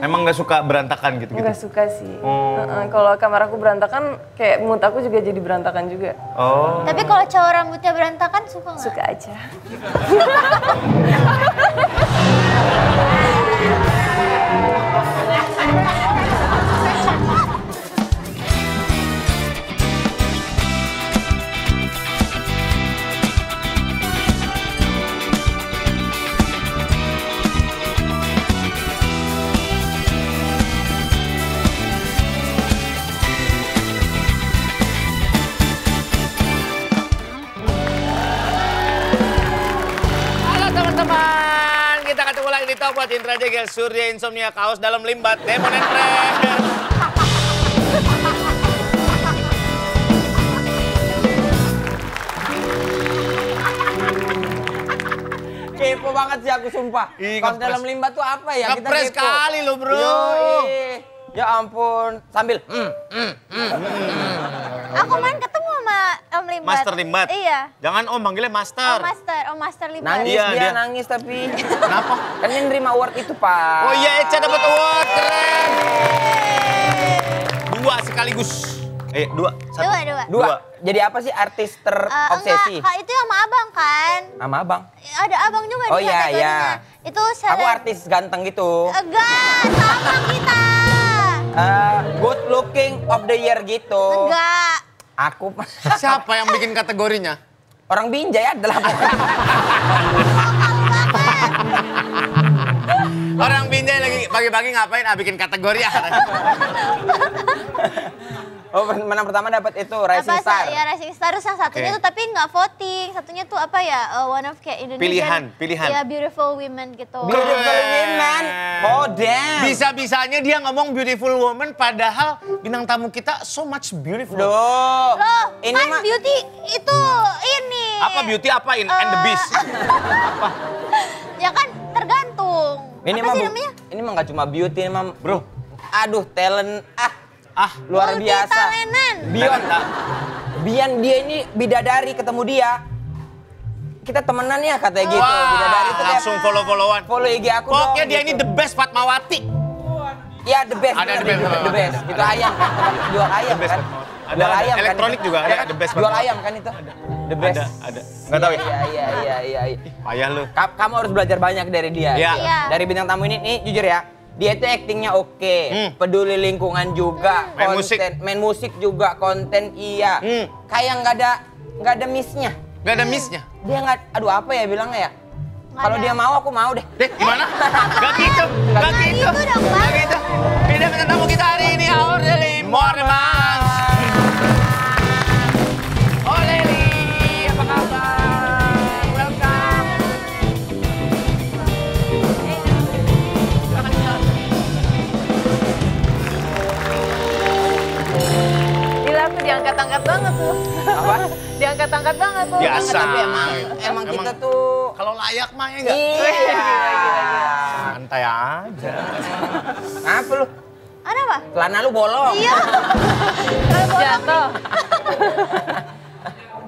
Emang nggak suka berantakan gitu-gitu? Nggak suka sih. Kalau kamar aku berantakan, kayak mood aku juga jadi berantakan juga. Oh. Tapi kalau cowok rambutnya berantakan suka nggak? Suka aja. Di Top buat Indra Jegel, Surya Insomnia, Kaos Dalam Limbat, Demon and Friends. Kepo banget sih aku sumpah. Kaos Dalam Limbat tuh apa ya? Kita ngepres kepo. kali lo bro. Yoi. Ya ampun, sambil. Aku main ketemu sama Om Limbat. Master Limbat? Iya. Jangan Om, manggilnya Master. Om Master Limbat. Nangis Iya, dia, dia. nangis tapi. Kenapa? Kan dia nerima award itu, Pak. Oh iya, Eca dapat award, keren. 2 sekaligus. Dua. Satu. Dua. Jadi apa sih artis terobsesi? Enggak, itu sama abang kan? Sama abang. Ada abang juga Oh di iya, kategorinya. iya. Itu Aku artis ganteng gitu. Enggak, sama kita. Good looking of the year gitu. Enggak. Aku Siapa yang bikin kategorinya? orang Binjai adalah Orang Binjai lagi pagi-pagi ngapain? Bikin kategori ya. Oh, menang pertama dapat itu Rising Star. Ya Rising Star terus yang satunya tuh tapi nggak voting. Satunya tuh apa ya? One of kayak Indonesian. Pilihan. Ya beautiful women gitu. Beautiful women. Oh damn. Bisa-bisanya dia ngomong beautiful woman padahal bintang tamu kita so much beautiful. Loh. Ini kan beauty itu ini. Apa beauty apa and the beast? Apa? Ya kan tergantung. Ini apa mah sih namanya? ini mah nggak cuma beauty, ini mah Bro. aduh talent luar Multi biasa. talentan. Bian dia ini bidadari ketemu dia. Kita temenan ya katanya gitu. Bidadari itu kayak langsung follow-followan. follow IG aku dong. Pokoknya dia gitu. ini the best Fatmawati. Ya the best. Ada bener, the best. The best. Itu ayam kan. Jual ayam kan. Ada, Jual ayam kan. elektronik juga ada the best. Jual ayam kan itu. The best. Ada. Nggak tahu ya? Iya. Payah lu. Kamu harus belajar banyak dari dia. Iya. Dari bintang tamu ini, nih jujur ya. Dia itu aktingnya oke, peduli lingkungan juga, main musik juga, konten iya. Kayak nggak ada miss-nya. Nggak ada miss-nya? Dia nggak, aduh apa ya bilangnya ya? Kalau dia mau, aku mau deh. Gimana? Gak gitu. Nggak gitu dong, Bang. Gak gitu. Beda bintang tamu kita hari ini, Aureli Mormans. Aureli, apa kabar? Welcome. Gila aku diangkat-angkat banget tuh. Apa? Diangkat-angkat banget tuh. Biasa. Tapi emang kita tuh Kalau layak mah ya enggak? iya. Santai aja. Apa lu? Ada apa? Celana lu bolong. Iya. Jatuh.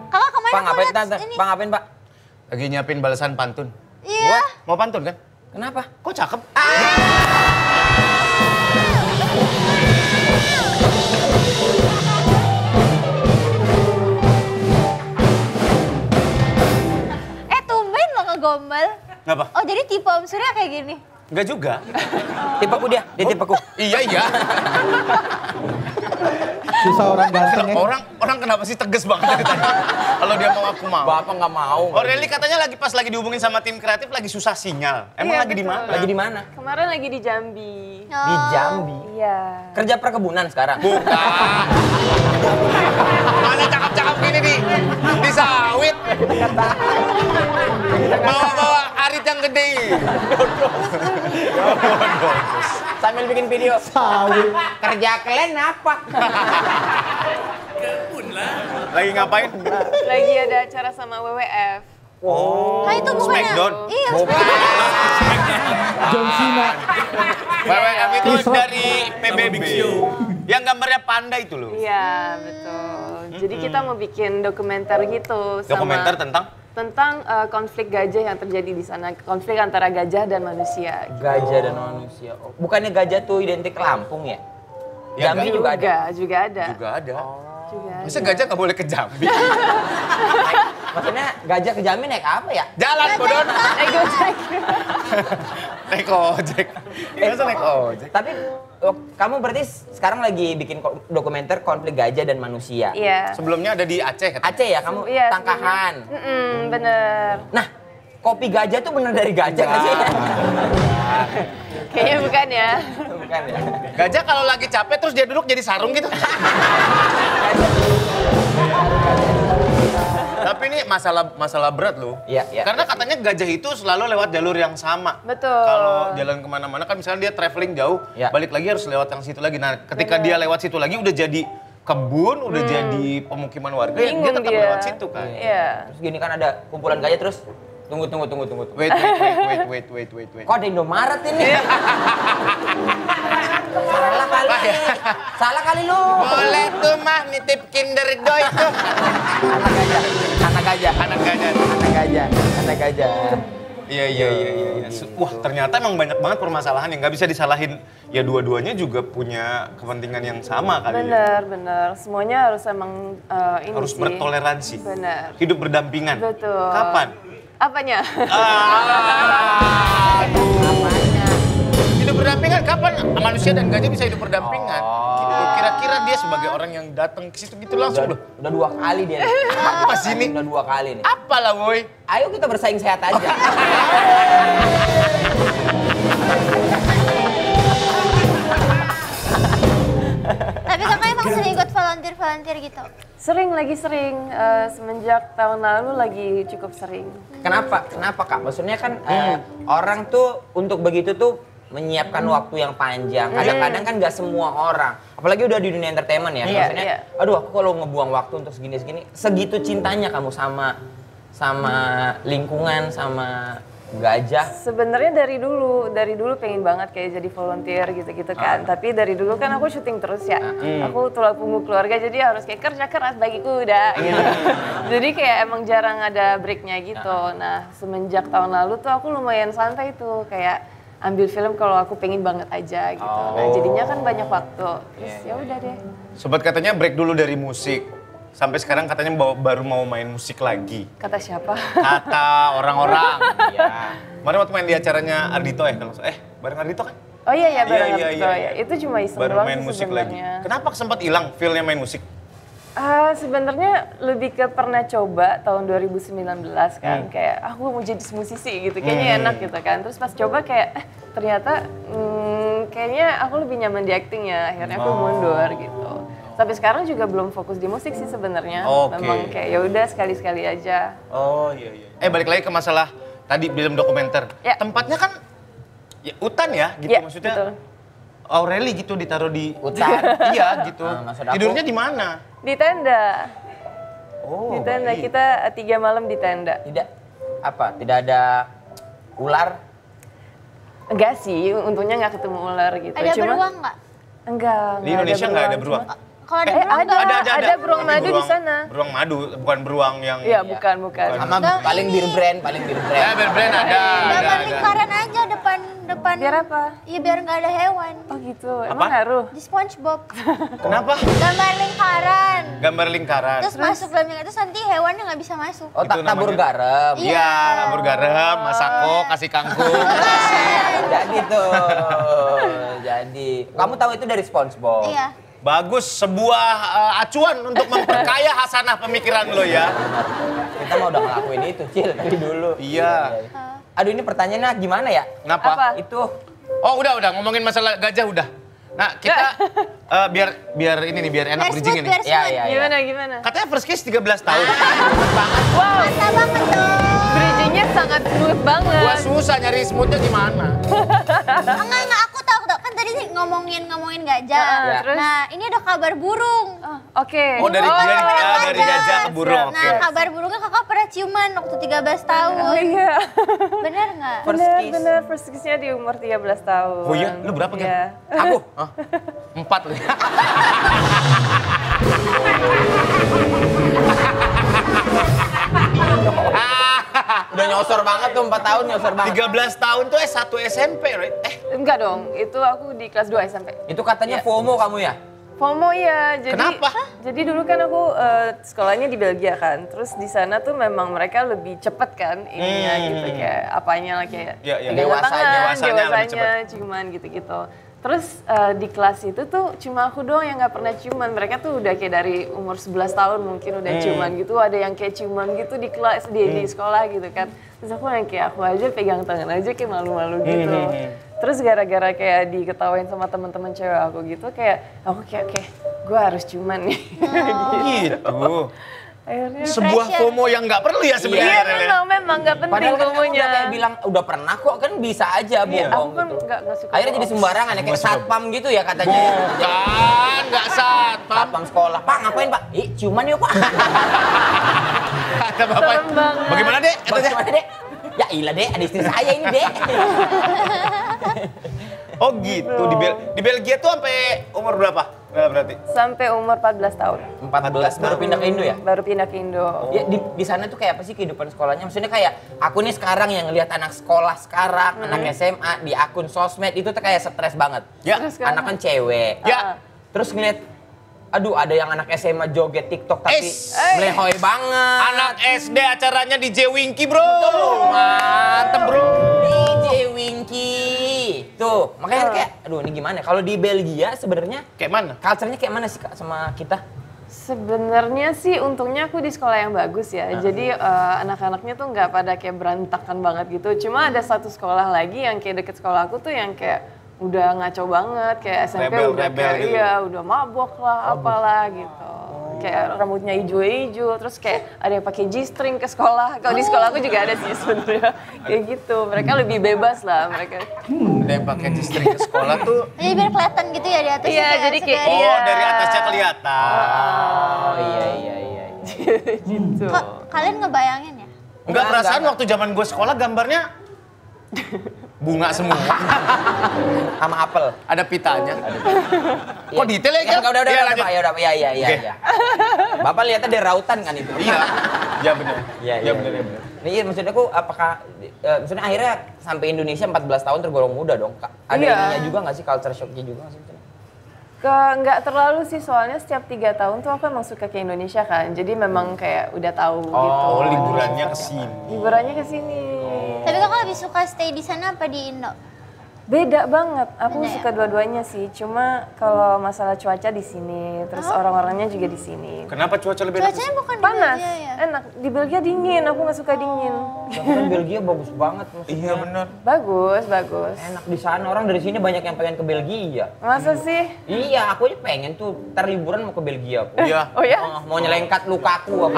Kakak kemarin Pak aku ngapain lihat tante? ini. Pak ngapain Pak? Lagi nyiapin balasan pantun. Iya. Mau pantun kan? Kenapa? Kok cakep? Tumben lo ngegombal. Kenapa? Oh jadi tipe Om Surya kayak gini? Enggak juga. Tipeku dia tipeku. Iya. Susah orang ganteng ya. Orang kenapa sih tegas banget dari tadi? Kalau dia mau aku mau. Bapak nggak mau. Aureli katanya pas lagi dihubungin sama tim kreatif lagi susah sinyal. Emang Iya, lagi di betul. mana? Lagi di mana? Kemarin lagi di Jambi. Di Jambi. Iya. Kerja perkebunan sekarang. Bukan. Mana cakep-cakep gini di sawit. Bawa-bawa arit yang gede. Sambil bikin video. Sawit. Kerja kalian apa? Lagi ngapain? Lagi ada acara sama WWF. Oh. Nah itu bukannya. Smackdown. Iya. John Cena. WWF itu dari PBB. Yang gambarnya panda itu loh. Iya, betul. Jadi kita mau bikin dokumenter gitu sama... Dokumenter tentang? tentang konflik gajah yang terjadi di sana, konflik antara gajah dan manusia. Gajah dan manusia. Oh, bukannya gajah tuh identik Lampung ya? Ya, Jambi juga ada. Juga ada. Juga ada. Juga Masa ada. gajah nggak boleh ke Jambi? Maksudnya gajah ke Jambi naik apa ya? Jalan, bodoh. Gojek. Naik ojek. Masa naik ojek? Tapi kamu berarti sekarang lagi bikin dokumenter konflik gajah dan manusia. Iya. Sebelumnya ada di Aceh katanya. Aceh ya kamu Iya, Tangkahan. Bener. Nah, kopi gajah tuh bener dari gajah nggak sih? Kayaknya bukan ya. Bukan ya? Gajah kalau lagi capek terus dia duduk jadi sarung gitu. Tapi ini masalah berat loh. Iya, iya. Karena katanya gajah itu selalu lewat jalur yang sama. Betul. Kalau jalan kemana-mana kan misalnya dia traveling jauh, Iya. balik lagi harus lewat yang situ lagi. Nah, ketika dia lewat situ lagi udah jadi kebun, udah jadi pemukiman warga, dia Bingung tetap dia. lewat situ kan. Iya. Terus gini kan ada kumpulan gajah terus tunggu. Wait. Kok ada Indomaret ini? Salah kali. Salah kali lu. Boleh tuh mah nitip Kinder Joy tuh. Anak gajah. Iya. Wah, ternyata emang banyak banget permasalahan yang nggak bisa disalahin. Ya dua-duanya juga punya kepentingan yang sama kali ya. Bener. Semuanya harus emang ini Harus sih. bertoleransi. Bener. Hidup berdampingan. Betul. Kapan? Apanya? Hidup berdampingan kapan? Manusia dan gajah bisa hidup berdampingan. Gitu. Kira-kira dia sebagai orang yang datang ke situ gitu langsung loh. Udah 2 kali dia. Apa sih ini? Udah 2 kali nih. Apalah woi. Ayo kita bersaing sehat aja. Tapi kakak emang sering ikut volunteer gitu? Sering. Semenjak tahun lalu lagi cukup sering. Kenapa Kak? Maksudnya kan orang tuh untuk begitu tuh menyiapkan waktu yang panjang. Kadang-kadang kan nggak semua orang. Apalagi udah di dunia entertainment ya. Iya, Maksudnya, iya. aduh aku kalau ngebuang waktu untuk segini-segini. Segitu cintanya kamu sama lingkungan, sama gajah. Sebenarnya dari dulu pengen banget kayak jadi volunteer gitu-gitu kan. Tapi dari dulu kan aku syuting terus ya. Aku tulang punggung keluarga jadi harus kayak kerja keras bagi kuda gitu. Jadi kayak emang jarang ada breaknya gitu. Nah semenjak tahun lalu tuh aku lumayan santai tuh kayak ambil film kalau aku pengen banget aja gitu. Nah jadinya kan banyak waktu. Terus ya udah deh. Sobat katanya break dulu dari musik. Sampai sekarang katanya baru mau main musik lagi. Kata siapa? Kata orang-orang. Iya. Kemarin waktu main di acaranya Ardhito ya kalau bareng Ardhito kan? Oh iya bareng Iya, Ardhito iya. ya. Itu cuma iseng Baru doang main sih musik lagi. sebenarnya. Kenapa sempat hilang feel-nya main musik? Sebenarnya lebih ke pernah coba tahun 2019 kan, kayak aku mau jadi musisi gitu, kayaknya enak gitu kan. Terus pas coba kayak ternyata kayaknya aku lebih nyaman di acting ya, akhirnya aku mundur gitu. Sampai sekarang juga belum fokus di musik sih sebenarnya. Oke. Memang kayak ya udah sekali-sekali aja. Oh iya. Balik lagi ke masalah tadi film dokumenter. Ya. Tempatnya kan ya hutan ya gitu Ya, maksudnya. betul. Aureli gitu ditaruh di Hutan. Iya gitu. Maksud aku- Tidurnya di mana? Di tenda. Oh. Di tenda baik. kita 3 malam di tenda. Tidak ada ular. Enggak sih, untungnya nggak ketemu ular gitu. Ada beruang nggak? Enggak. Di Indonesia nggak ada beruang. Cuma- Kalau ada beruang ada. nggak? Ada beruang Tapi madu di sana. Beruang madu, bukan beruang yang... Iya, bukan. Sama Enggak, paling ini. bir brand. Ya, brand ada. Gambar lingkaran aja depan. Biar apa? Iya biar nggak ada hewan. Oh gitu, emang ngaruh? Di SpongeBob. Kenapa? Gambar lingkaran. Gambar lingkaran. Terus masuk dalam lingkaran, terus nanti hewannya nggak bisa masuk. Oh, Itu tabur namanya. garam. Iya, tabur garam, masako, kasih kangkung. Jadi tuh. Jadi. Kamu tahu itu dari SpongeBob. Iya. Bagus, sebuah acuan untuk memperkaya hasanah pemikiran lo ya. Kita mah udah ngelakuin itu, Cil, dari dulu. Iya. Aduh, ini pertanyaannya gimana ya? Kenapa? Apa? Itu Oh udah ngomongin masalah gajah udah. Nah kita biar ini nih biar enak Biar bridging smooth, ini. biar smooth. Iya. Gimana? Katanya first kiss 13 tahun. Wow, Mantap banget dong. bridgingnya sangat smooth banget. Gua susah nyari smoothnya gimana. Enggak, aku tahu. Kan tadi sih ngomongin gajah. Terus? Nah, ini ada kabar burung. Oke. Oh dari gajah ke burung. Nah, Oke. kabar burungnya kakak pernah ciuman waktu 13 tahun. Oh iya. Bener nggak? First kiss. Bener, first kiss-nya di umur 13 tahun. Oh iya, lu berapa kan? Iya. Aku? Hah? 4 lu. Udah nyosor banget tuh 4 tahun nyosor banget. 13 tahun tuh S1 SMP, right? Enggak dong, itu aku di kelas 2 SMP. Itu katanya FOMO kamu ya? FOMO ya, jadi Kenapa? Jadi dulu kan aku sekolahnya di Belgia kan, terus di sana tuh memang mereka lebih cepet kan ininya gitu kayak apanya lah kayak dewasanya lebih cepet. ciuman gitu-gitu. Terus di kelas itu tuh cuma aku doang yang nggak pernah ciuman, mereka tuh udah kayak dari umur 11 tahun mungkin udah ciuman gitu, ada yang kayak ciuman gitu di kelas di sekolah gitu kan. Terus aku yang kayak aku aja pegang tangan aja kayak malu-malu gitu. Terus gara-gara kayak diketawain sama teman-teman cewek aku gitu kayak aku kayak oke, gue harus ciuman nih. Gitu. Akhirnya Sebuah FOMO yang nggak perlu ya sebenarnya. iya memang nggak penting Padahal kan FOMO-nya. udah kayak bilang udah pernah kok kan bisa aja Iya, aku bohong kan gitu. nggak suka. Akhirnya jadi sembarangan ya kayak satpam gitu ya katanya. Bukan, nggak satpam. Satpam sekolah. Pak ngapain Pak? Ciuman yuk Pak. Kata bapak. Serem banget. Bagaimana Dek? Bagaimana Dek? Ya ilah Dek, ada istri saya ini Dek. Oh gitu, di Belgia tuh sampai umur berapa? Berarti? Sampai umur 14 tahun. 14 baru pindah ke Indo ya? Baru pindah ke Indo. Ya, di sana tuh kayak apa sih kehidupan sekolahnya? Maksudnya kayak aku nih sekarang yang ngelihat anak sekolah sekarang, anak SMA di akun sosmed itu tuh kayak stres banget. Ya. Anak kan cewek. Ya. Terus ngeliat, aduh ada yang anak SMA joget TikTok tapi melehoy banget. Anak SD acaranya di Winky bro. Mantep bro. DJ Winky. Tuh, makanya kayak, aduh ini gimana? Kalau di Belgia sebenarnya Kayak mana? culture-nya kayak mana sih Kak sama kita? Sebenarnya sih untungnya aku di sekolah yang bagus ya. Jadi anak-anaknya tuh nggak pada kayak berantakan banget gitu. Cuma ada satu sekolah lagi yang kayak deket sekolah aku tuh yang kayak udah ngaco banget, kayak SMP udah kayak gitu. iya udah mabok lah apalah gitu. Kayak rambutnya hijau-hijau, terus kayak ada yang pakai G-string ke sekolah. Kalau di sekolah aku juga ada sih sebenarnya kayak gitu. Mereka lebih bebas lah mereka. Ada yang pakai G-string ke sekolah tuh. Jadi biar kelihatan gitu ya di atasnya. Iya, jadi kayak Oh, dari atasnya kelihatan. Oh iya. Gitu. Kok kalian ngebayangin ya? Enggak, perasaan waktu zaman gue sekolah gambarnya bunga semua. Sama apel. Ada pitanya. Kok detail ya, Kel? Udah, Iya, lanjut. Pak. Ya udah, iya. Oke. Ya. Bapak lihatnya dari rautan kan itu? Iya. Ya benar. Iya. benar. Nih, maksud aku apakah maksudnya akhirnya sampai Indonesia 14 tahun tergolong muda dong, Kak? Ada Iya. ininya juga nggak sih, culture shock-nya juga nggak sih? Nggak terlalu sih, soalnya setiap 3 tahun tuh aku emang suka ke Indonesia kan. Jadi memang kayak udah tahu gitu. Oh, liburannya ke sini. Liburannya ke sini. Tapi kakak lebih suka stay di sana apa di Indo? Beda banget. Aku Beda ya? suka dua-duanya sih. Cuma kalau masalah cuaca di sini, terus orang-orangnya juga di sini. Kenapa cuaca lebih enak? Cuacanya bukan di Panas, Belgia ya? enak. Di Belgia dingin, aku nggak suka dingin. Tapi kan Belgia bagus banget maksudnya. Iya benar. Bagus. Enak di sana, orang dari sini banyak yang pengen ke Belgia. Masa sih? Iya, aku aja pengen tuh, ntar liburan mau ke Belgia aku. Iya. Oh ya? Mau nyelengkat lukaku aku.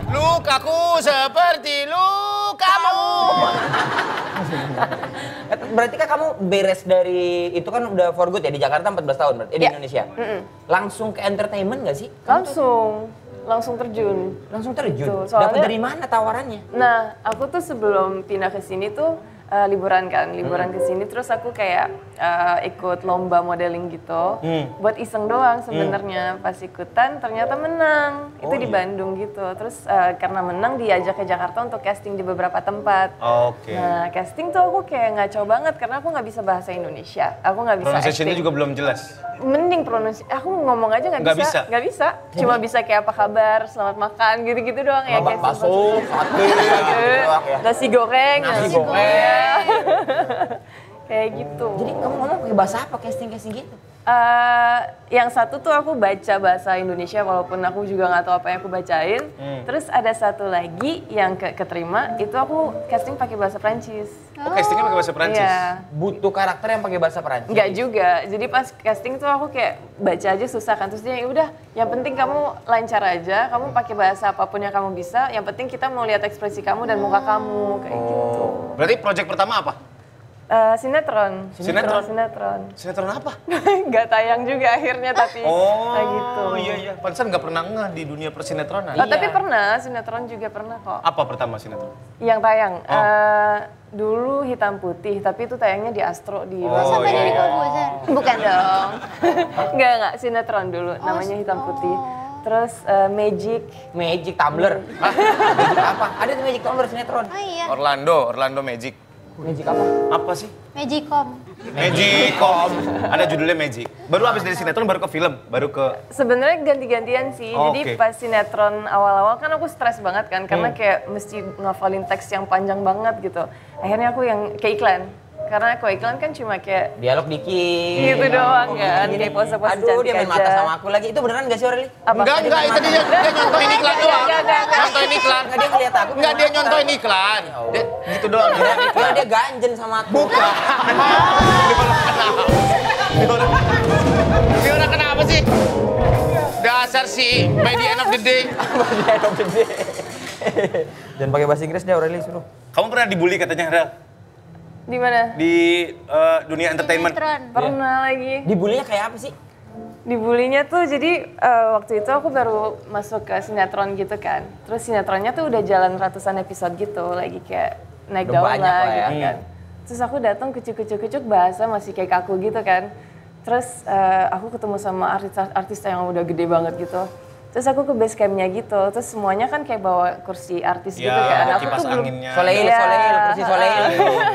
Lukaku seperti lukamu. Berarti kan kamu beres dari, itu kan udah for good ya, di Jakarta 14 tahun berarti, di Ya. Indonesia. Langsung ke entertainment nggak sih? Langsung terjun. Langsung terjun? Tuh, soalnya- Dapat dari mana tawarannya? Nah, aku tuh sebelum pindah ke sini tuh liburan ke sini, terus aku kayak ikut lomba modeling gitu, buat iseng doang sebenarnya. Pas ikutan ternyata menang, itu di Bandung gitu. Terus karena menang diajak ke Jakarta untuk casting di beberapa tempat. Oke. Nah, casting tuh aku kayak ngaco banget karena aku nggak bisa bahasa Indonesia, aku nggak bisa Pronunciation-nya acting. juga belum jelas. Mending pronunciasi, aku ngomong aja Nggak nggak bisa. Cuma bisa kayak apa kabar, selamat makan, gitu-gitu doang ya. Kayak Bakso, sate, gitu doang ya. nasi goreng, Nasi goreng. kayak gitu. Jadi kamu ngomong pakai bahasa apa casting-casting gitu? Yang satu tuh aku baca bahasa Indonesia walaupun aku juga nggak tahu apa yang aku bacain. Terus ada satu lagi yang keterima, itu aku casting pakai bahasa Prancis. Oh, castingnya pakai bahasa Prancis. Iya. Butuh karakter yang pakai bahasa Perancis? Enggak juga. Jadi pas casting tuh aku kayak baca aja susah kan. Terus dia udah, yang penting kamu lancar aja, kamu pakai bahasa apapun yang kamu bisa. Yang penting kita mau lihat ekspresi kamu dan muka kamu kayak gitu. Berarti project pertama apa? Sinetron. Sinetron? Sinetron apa? Nggak tayang juga akhirnya tapi kayak gitu. Iya. Pantesan nggak pernah ngeh di dunia persinetronan. Oh, tapi pernah, sinetron juga pernah kok. Apa pertama sinetron? Yang tayang, dulu Hitam Putih, tapi itu tayangnya di Astro di Sampai dari Corbuzier. Bukan dong. Enggak, sinetron dulu, namanya Hitam Putih. terus Magic. Magic tumbler. Magic apa? Ada tuh Magic tumbler sinetron. Oh iya. Orlando Magic. Magic apa? Apa sih? Magicom. Magicom. Ada judulnya Magic. Baru habis dari sinetron baru ke film, baru ke Sebenarnya ganti-gantian sih. Oh, Jadi oke. pas sinetron awal-awal kan aku stres banget kan karena kayak mesti ngafalin teks yang panjang banget gitu. Akhirnya aku yang ke iklan. Karena kalau iklan kan cuma kayak Dialog dikit. gitu doang kan, kayak pose-pose Aduh, cantik dia main aja. mata sama aku lagi. Itu beneran gak sih Aureli? Apa? Enggak, itu dia nyontoin iklan doang. Nyontoin iklan. Enggak, dia ngeliat aku. Enggak, dia nyontoin iklan. gitu doang. Kira dia ganjen sama aku. Bukan. Dia orang kenapa sih? Dasar sih, by the end of the day. Jangan pakai bahasa Inggris deh Aureli suruh. Kamu pernah dibully katanya, Rel? Di mana? Di dunia entertainment. Sinetron. Pernah lagi. Dibulinya kayak apa sih? Dibulinya tuh jadi waktu itu aku baru masuk ke sinetron gitu kan. Terus sinetronnya tuh udah jalan ratusan episode gitu, lagi kayak naik Udah daun banyak lah lah ya. gitu kan. Terus aku datang kucuk bahasa masih kayak kaku gitu kan. Terus aku ketemu sama artis yang udah gede banget gitu. Terus aku ke base campnya gitu, terus semuanya kan kayak bawa kursi artis gitu kan. ada kipas anginnya. Soleil, Iya. kursi Soleil.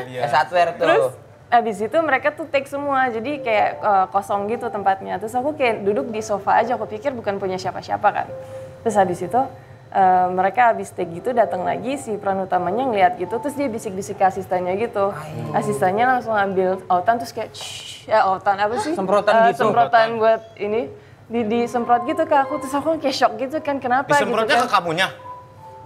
Iya. S1 tuh. Terus abis itu mereka tuh take semua, jadi kayak kosong gitu tempatnya. Terus aku kayak duduk di sofa aja, aku pikir bukan punya siapa-siapa kan. Terus habis itu mereka abis take gitu datang lagi, si peran utamanya ngeliat gitu, terus dia bisik-bisik ke asistennya gitu. Asistennya langsung ambil autan, terus kayak autan apa sih? Semprotan gitu. Semprotan buat ini, disemprot gitu ke aku, terus aku kayak shock gitu kan, kenapa Disemprotnya gitu ke kan. kamunya.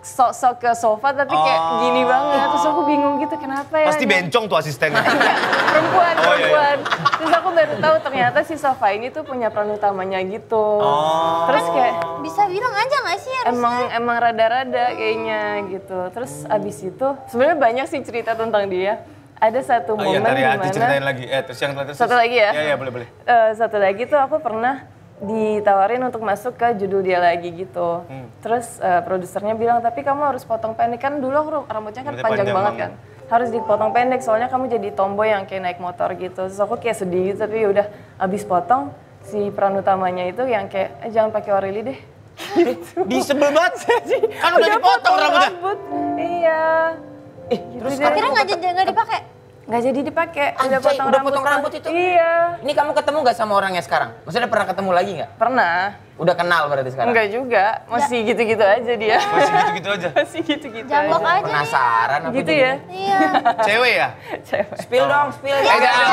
Sok-sok ke sofa tapi kayak gini banget, terus aku bingung gitu kenapa ya. Pasti bencong tuh asistennya. Perempuan. Oh, iya. Terus aku baru tahu ternyata si sofa ini tuh punya peran utamanya gitu. Terus kayak Bisa bilang aja nggak sih harusnya? emang rada-rada kayaknya gitu. Terus abis itu sebenarnya banyak sih cerita tentang dia. Ada satu Oh iya, momen dari hati dimana ceritain lagi. Terus yang terus. Satu lagi ya? Iya, boleh. Satu lagi tuh aku pernah ditawarin untuk masuk ke judul dia lagi gitu. Terus produsernya bilang, tapi kamu harus potong pendek. Kan dulu aku rambutnya kan Rambutnya panjang panjang banget banget. kan. Harus dipotong pendek soalnya kamu jadi tomboy yang kayak naik motor gitu. Terus aku kayak sedih gitu, tapi yaudah abis potong si peran utamanya itu yang kayak jangan pakai Aureli deh. Disebel banget. Kan udah dipotong rambutnya. Rambut. Iya. Terus Akhirnya nggak dipakai. Nggak jadi dipakai. Udah Anjay, potong udah rambut. potong rambut itu? Iya. Ini kamu ketemu gak sama orangnya sekarang? Maksudnya pernah ketemu lagi nggak? Pernah. Udah kenal berarti sekarang? Enggak juga. Masih gitu-gitu aja dia. Masih gitu-gitu aja. Masih gitu-gitu Jambok aja. aja. Penasaran apa Gitu jadi? ya. Iya. Cewek ya? Cewek. Spill dong, spill. Jangan.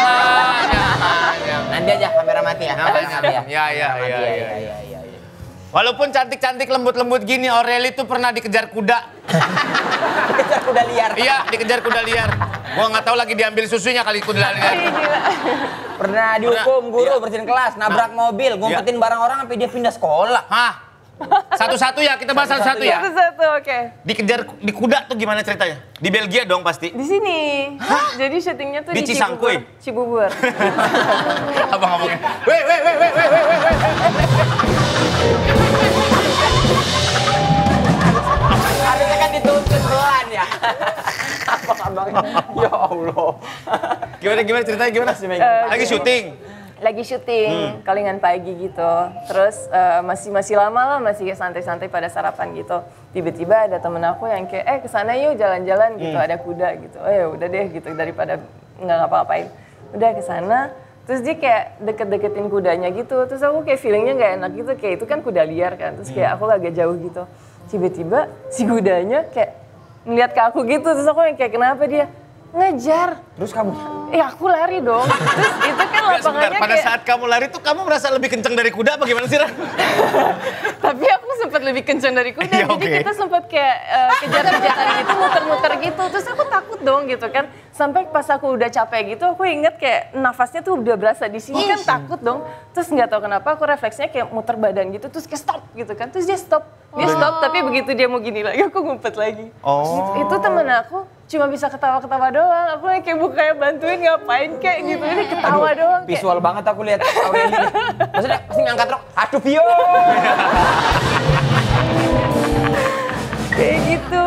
Nanti aja kamera mati ya. Kamera mati ya. Iya. Iya. Walaupun cantik-cantik lembut-lembut gini, Aureli tuh pernah dikejar kuda. Kejar kuda liar. Iya, dikejar kuda liar. Gua nggak tahu lagi diambil susunya kali kuda liar. Pernah dihukum guru bersihin kelas, nabrak mobil, ngumpetin barang orang sampai dia pindah sekolah. Hah? Satu-satu ya, kita bahas satu-satu ya. Satu-satu, oke. Dikejar di kuda tuh gimana ceritanya? Di Belgia dong pasti. Di sini. Jadi syutingnya tuh Di di Cisangkuy? Cibubur. Abang ngomongin. Weh. Harusnya kan dituntut pelan ya. Abang-abangnya. Ya Allah. Gimana ceritanya gimana? Lagi syuting. Lagi syuting, kalingan pagi gitu. Terus masih lama lah, masih kayak santai-santai pada sarapan gitu. Tiba-tiba ada temen aku yang kayak, kesana yuk jalan-jalan gitu, ada kuda gitu. Oh ya udah deh gitu, daripada nggak ngapa-ngapain. Udah kesana, terus dia kayak deket-deketin kudanya gitu. Terus aku kayak feelingnya nggak enak gitu, kayak itu kan kuda liar kan. Terus kayak aku agak jauh gitu. Tiba-tiba si kudanya kayak ngeliat ke aku gitu, terus aku yang kayak kenapa dia? Ngejar. Terus kamu? Aku lari dong. Terus itu kan Nggak, sebentar, lapangannya pada kayak... saat kamu lari tuh kamu merasa lebih kenceng dari kuda apa gimana sih, Ran? Tapi aku sempat lebih kencang dari kuda, Iya, jadi oke. kita sempat kayak kejar-kejaran gitu, muter-muter gitu. Terus aku takut dong gitu kan. Sampai pas aku udah capek gitu, aku inget kayak nafasnya tuh udah berasa di sini kan takut dong. Terus nggak tahu kenapa aku refleksnya kayak muter badan gitu, terus kayak stop gitu kan. Terus dia stop, tapi begitu dia mau gini lagi, aku ngumpet lagi. Oh. Itu temen aku cuma bisa ketawa-ketawa doang. Aku kayak bukannya bantuin ngapain kayak gitu, ini ketawa doang. Kayak, Visual banget aku lihat Aureli nih. Maksudnya pasti ngangkat rok, aduh Pio. kayak gitu.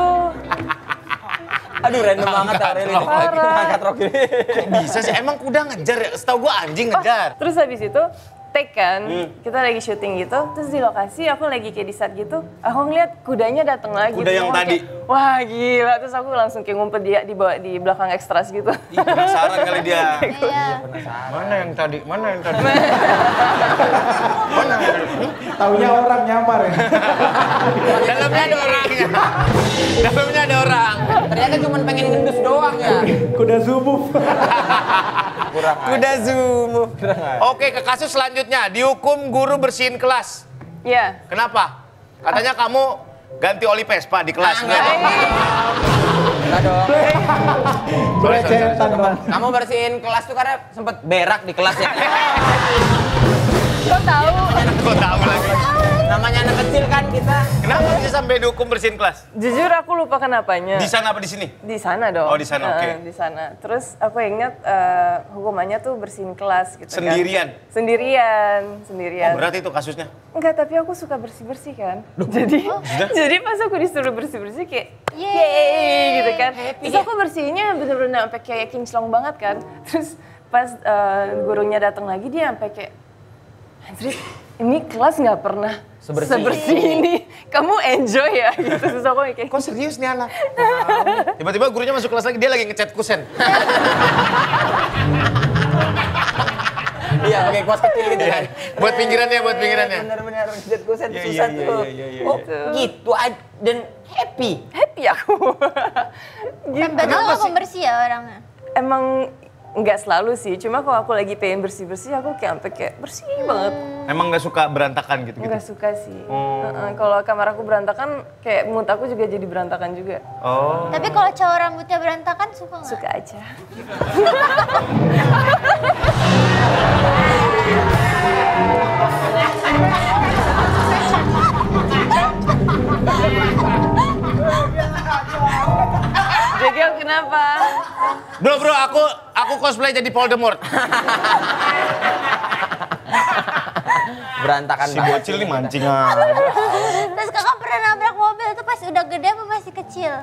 Aduh random banget Aureli nih. Ngangkat rok ini. Bisa sih, emang kuda ngejar ya? Setahu gua anjing ngejar. Terus habis itu take kan, kita lagi syuting gitu, terus di lokasi aku lagi kayak di set gitu, aku ngeliat kudanya datang lagi. Kuda yang tadi? Kayak, wah gila, terus aku langsung kayak ngumpet dia di belakang ekstras gitu. Ih, penasaran kali dia. Iya. Mana yang tadi? Mana yang tadi? Taunya orang nyamar ya. Dalamnya ada orangnya. Dalamnya ada orang. Ternyata cuma pengen gendus doang ya. Kuda zumuf. Kurang Kuda zoom. Oke, ke kasus selanjutnya. Dihukum guru bersihin kelas. Iya. Kenapa? Katanya kamu ganti oli Vespa di kelas. Enggak dong. Pelecetan dong. Kamu bersihin kelas tuh karena sempet berak di kelas ya. Kok tahu? Kok tahu lagi? Namanya anak kecil kan kita. Kenapa bisa sampai dihukum bersihin kelas? Jujur aku lupa kenapanya. Di sana apa di sini? Di sana dong. Oh, di sana, oke. Di sana. Terus aku ingat hukumannya tuh bersihin kelas gitu Sendirian? kan. Sendirian. Oh, berat itu kasusnya. Enggak, tapi aku suka bersih-bersih kan. Jadi pas aku disuruh bersih-bersih kayak Yeay. gitu kan. Terus aku bersihinnya bener-bener sampai kayak kinclong banget kan. Terus pas gurunya datang lagi dia sampai kayak, Andri, ini kelas nggak pernah sebersih ini. Kamu enjoy ya? Gitu. Terus aku kayak, Kok serius nih anak? Tiba-tiba gurunya masuk kelas lagi, dia lagi ngecat kusen. Iya, pakai kuas kecil gitu kan. Buat pinggirannya. Bener-bener ngejet kusen Iya, susah iya, tuh. iya, iya, Oh, gitu aja dan happy. happy aku. Gitu. Berarti lo pembersih ya orangnya? Emang nggak selalu sih, cuma kalau aku lagi pengen bersih-bersih aku kayak sampai kayak bersih banget. Emang nggak suka berantakan gitu? Nggak suka sih. Kalau kamar aku berantakan, kayak mood aku juga jadi berantakan juga. Oh. Tapi kalau cowok rambutnya berantakan suka nggak? Suka aja. Jadi kenapa? Bro, aku cosplay jadi Voldemort. Berantakan Si banget. bocil nih mancing aja. Terus kakak pernah nabrak mobil itu pas udah gede apa masih kecil?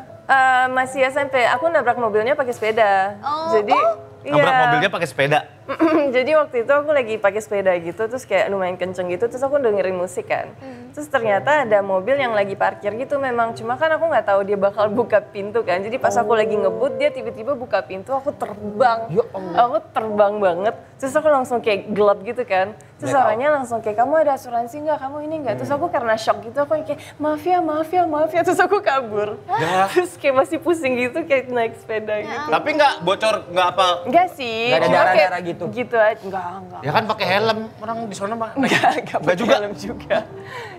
Masih SMP, aku nabrak mobilnya pakai sepeda. Oh, Jadi Nabrak mobilnya pakai sepeda. Jadi waktu itu aku lagi pakai sepeda gitu, terus kayak lumayan kenceng gitu, terus aku dengerin musik kan. Terus ternyata ada mobil yang lagi parkir gitu memang, cuma kan aku nggak tahu dia bakal buka pintu kan. Jadi pas aku lagi ngebut, dia tiba-tiba buka pintu, aku terbang. Aku terbang banget, terus aku langsung kayak gelap gitu kan. Terus orangnya langsung kayak, kamu ada asuransi nggak, kamu ini nggak? Terus aku karena shock gitu, aku kayak, maaf ya, terus aku kabur. Terus kayak masih pusing gitu, kayak naik sepeda gitu. Tapi nggak bocor, nggak apa? Enggak sih. Nggak ada cuma kayak darah-darah gitu? Gitu aja, enggak. Ya kan pakai helm, orang di sana mah. Enggak pakai juga? helm juga.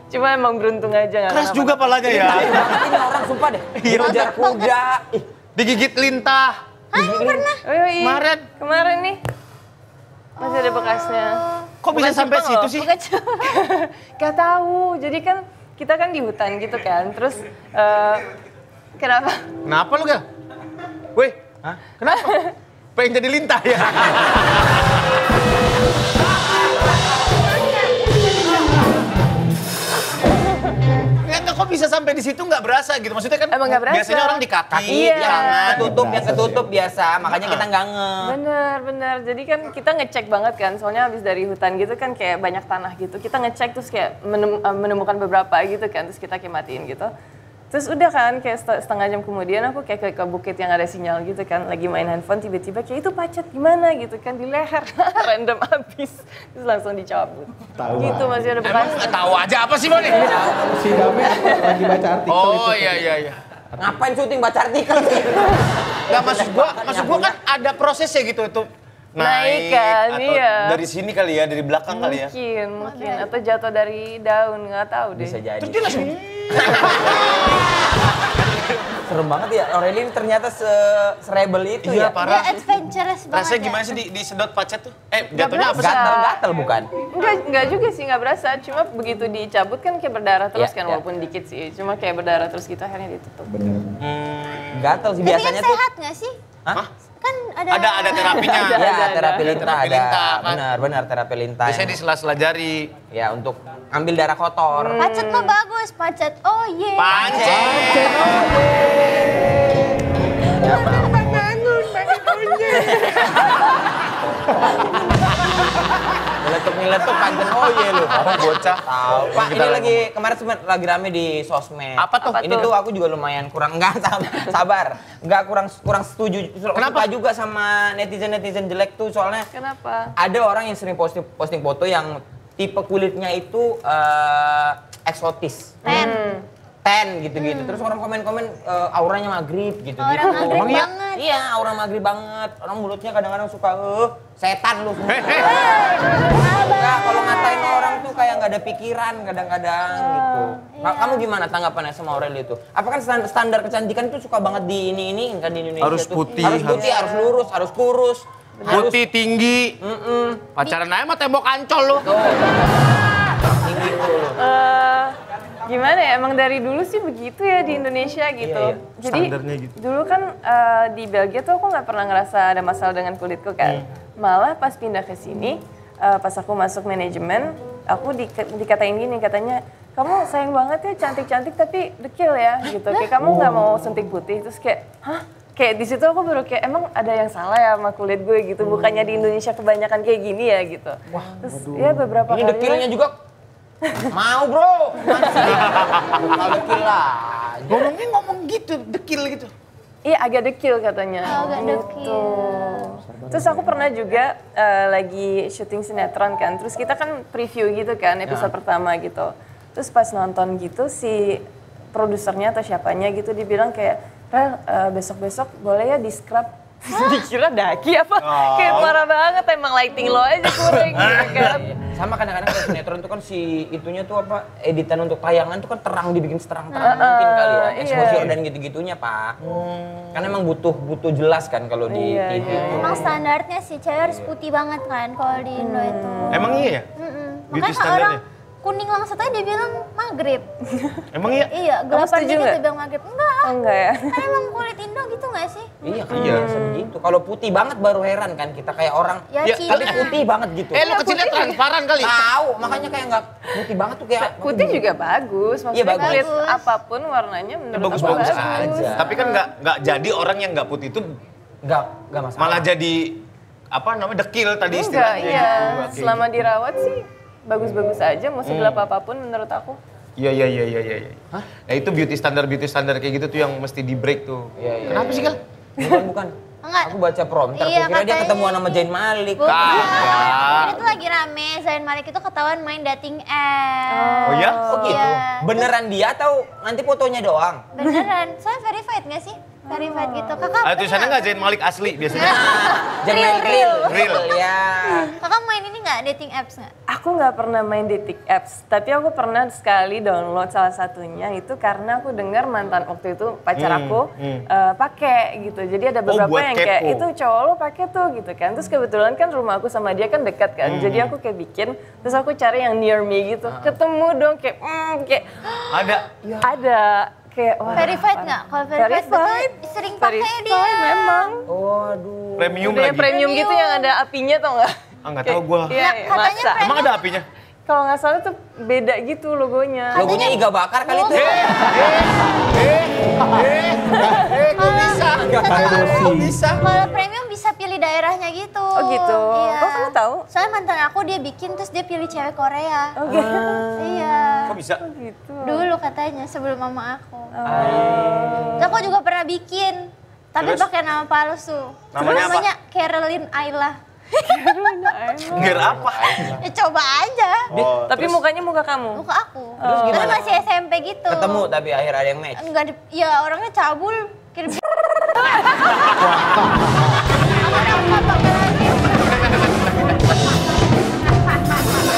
Cuma emang beruntung aja nggak Keras kenapa-napa. juga palanya ya. Ini orang sumpah deh. Ngejar kuda. Ih, Digigit lintah. Oh iya, Kemarin. Kemarin nih. Masih ada bekasnya. Kok bisa Bukan sampai Jepang situ loh. sih? Gak tahu. Jadi kan kita kan di hutan gitu kan. Terus kenapa? Kenapa lu, Gel? Weh, kenapa? Pengen jadi lintah ya? Nggak, kok bisa sampai di situ nggak berasa gitu? Maksudnya kan Emang nggak berasa. biasanya orang di kaki, Iya. di tangan. yang ketutup biasa, makanya kita nggak nge. Bener. Jadi kan kita ngecek banget kan, soalnya habis dari hutan gitu kan kayak banyak tanah gitu. Kita ngecek terus kayak menemukan beberapa gitu kan, terus kita kayak matiin gitu. Terus udah kan kayak setengah jam kemudian aku kayak ke bukit yang ada sinyal gitu kan, lagi main handphone tiba-tiba kayak itu pacet gimana gitu kan di leher, random abis, terus langsung dicabut. Tahu Gitu masih ada Emang bekas. nggak tahu aja apa sih, Boni? Si Dame lagi baca artikel Oh, itu. iya. Ngapain syuting baca artikel sih? Nggak, maksud gua kan ada prosesnya gitu itu. Naik kan, atau iya. dari sini kali ya, dari belakang kali ya. Mungkin, atau jatuh dari daun, nggak tahu deh. Bisa jadi. Terus dia langsung, Serem banget ya, Aureli ternyata serebel itu iya ya. parah. Dia adventurous banget Rasanya ya. gimana sih disedot pacet tuh? Jatuhnya apa sih? berasa. Gatel bukan? Enggak juga sih, nggak berasa. Cuma begitu dicabut kan kayak berdarah terus Iya, kan, iya. walaupun dikit sih. Cuma kayak berdarah terus gitu akhirnya ditutup. Bener. Gatel sih Tapi kan biasanya tuh. sehat nggak sih? Hah? Kan ada... Ada terapinya. Ya, terapi lintah Terapi ada. lintah, kan? Benar, terapi lintah. Biasanya di sela-sela jari. Ya, untuk ambil darah kotor. Pacet mah bagus, pacet. Oh ye. Pancet. Boleh nyeletuk pancen oye lu. Bocah. Tahu. Pak, ini lagi kemarin lagi rame di sosmed. Apa tuh? Ini tuh aku juga lumayan kurang sabar. Enggak kurang setuju. Kenapa? Suka juga sama netizen jelek tuh soalnya. Kenapa? Ada orang yang sering posting foto yang tipe kulitnya itu eksotis. Ten gitu-gitu. Terus orang komen-komen auranya maghrib gitu-gitu. Orang maghrib Emang iya? banget. Iya, aura maghrib banget. Orang mulutnya kadang-kadang suka setan lu semua. Enggak, kalau ngatain orang tuh kayak nggak ada pikiran kadang-kadang gitu. Kamu gimana tanggapannya sama Aureli itu? Apa kan standar kecantikan itu suka banget di ini kan di Indonesia Harus tuh. putih, Harus putih, harus lurus, harus kurus. Putih tinggi. Pacaran aja mah tembok ancol lu. Tinggi tuh. Gimana ya, emang dari dulu sih begitu ya di Indonesia gitu. Iya. Jadi Standarnya gitu. dulu kan di Belgia tuh aku nggak pernah ngerasa ada masalah dengan kulitku kan. Malah pas pindah ke sini, pas aku masuk manajemen, aku dikatain gini, katanya, kamu sayang banget ya cantik-cantik tapi dekil ya gitu. Kayak kamu nggak mau suntik putih, terus kayak, hah? Kayak di situ aku baru kayak emang ada yang salah ya sama kulit gue gitu. Bukannya di Indonesia kebanyakan kayak gini ya gitu. Terus ya beberapa Ini kali dekilnya juga mau bro, kalau dekil lah. Ngomongnya ngomong gitu, dekil gitu. Iya agak dekil katanya. Agak dekil. Terus aku pernah juga lagi syuting sinetron kan. Terus kita kan preview gitu kan episode pertama gitu. Terus pas nonton gitu si produsernya atau siapanya gitu dibilang kayak, Rel besok-besok boleh ya di scrub. Dikira daki apa? Kayak parah banget emang lighting lo aja kurang gitu kan. Sama kadang-kadang kalau sinetron itu kan si itunya tuh apa editan untuk tayangan tuh kan terang dibikin seterang-terang mungkin kali ya exposure dan gitu-gitunya Pak. Karena emang butuh jelas kan kalau di TV itu. Emang standarnya sih cewek harus putih banget kan kalau di Indo itu. Emang iya ya? Beauty Makanya standarnya? orang kuning langsung aja dia bilang maghrib. Emang iya? Iya, gelapan setuju dikit nggak? dia bilang maghrib. Enggak lah. Oh, enggak ya? Kan emang kulit Indo gitu nggak sih? Iya kan biasa begitu. Kalau putih banget baru heran kan kita kayak orang Ya, Ya, Cina. tapi putih banget gitu. Lu kecilnya transparan kali. Tahu, makanya kayak nggak putih banget tuh kayak Putih juga bagus, maksudnya Iya, bagus. kulit apapun warnanya menurut aku Bagus-bagus bagus. aja. Tapi kan nggak jadi orang yang nggak putih itu nggak masalah. malah jadi apa namanya dekil tadi Enggak, istilahnya. iya. gitu. Kayak Selama dirawat sih bagus-bagus aja, mau segelap apapun menurut aku. Iya. Nah itu beauty standar kayak gitu tuh yang mesti di break tuh. Iya. Kenapa sih, Gal? Bukan. Enggak. Aku baca prompter, Iya, aku kira dia katanya. ketemuan sama Zain Malik. Bukan. Kagak. Ini tuh lagi rame, Zayn Malik itu ketahuan main dating app. Oh ya? Oh gitu? Iya. Beneran dia atau nanti fotonya doang? Beneran, soalnya verified nggak sih? Verified gitu. Kakak Ah, tulisannya pernah nggak Zain Malik asli biasanya. Zain Malik Real. ya. Kakak main ini nggak, dating apps nggak? Aku nggak pernah main dating apps, tapi aku pernah sekali download salah satunya itu karena aku dengar mantan waktu itu pacar aku pakai gitu. Jadi ada beberapa buat yang kayak kepo. itu cowok lo pakai tuh gitu kan. Terus kebetulan kan rumah aku sama dia kan dekat kan. Jadi aku kayak bikin, terus aku cari yang near me gitu. Ketemu dong kayak ada kayak wah. Verified nggak? Kalau verified, betul sering pakai Verified dia. memang. Waduh. Premium Udah yang lagi. premium gitu yang ada apinya tau nggak? Ah nggak tahu gua. Iya, Nah, katanya masa? Emang ada apinya? Kalau nggak salah tuh beda gitu logonya. Logonya iga bakar kali itu. Kok bisa? Kalau premium bisa pilih daerahnya gitu. Oh gitu? Iya. Oh, kamu tahu? Soalnya mantan aku dia bikin terus dia pilih cewek Korea. Oh gitu. Iya. Kok bisa? Gitu. Dulu katanya sebelum mama aku. Terus aku juga pernah bikin. Tapi Terus? pakai nama palsu. Namanya apa? Namanya Caroline Ayla. Biar apa? Ya coba aja. Oh, Tapi mukanya muka kamu. Muka aku. Terus Tapi gimana? masih SMP gitu. Ketemu tapi akhir ada yang match. Enggak, ya orangnya cabul. Kirim.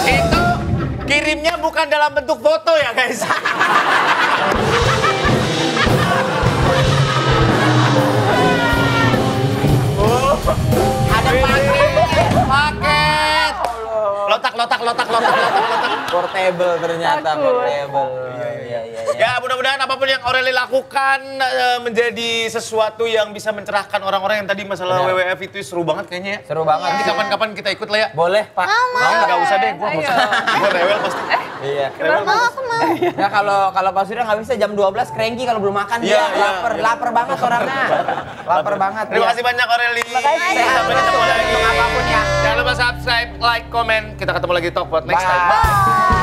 Itu kirimnya bukan dalam bentuk foto ya, guys. Ada paket. Lotak. Portable ternyata, Takut. portable. Iya. Ya mudah-mudahan apapun yang Aureli lakukan menjadi sesuatu yang bisa mencerahkan orang-orang yang tadi masalah Benar. WWF itu seru banget kayaknya ya. Seru banget. Nanti kapan-kapan kita ikut lah ya. Boleh, Pak. Mau nggak usah deh, gua Ayo. gua rewel pasti. Iya. Mau aku mau. Ya kalau Pak Surya nggak bisa jam 12 cranky kalau belum makan Iya, dia iya. lapar banget orangnya. Lapar banget. Terima dia. kasih banyak Aureli. Sehat Sampai ketemu terus lagi. untuk apapun ya. Jangan lupa subscribe. subscribe, like, komen. Kita ketemu lagi di Talkpod next time. Bye.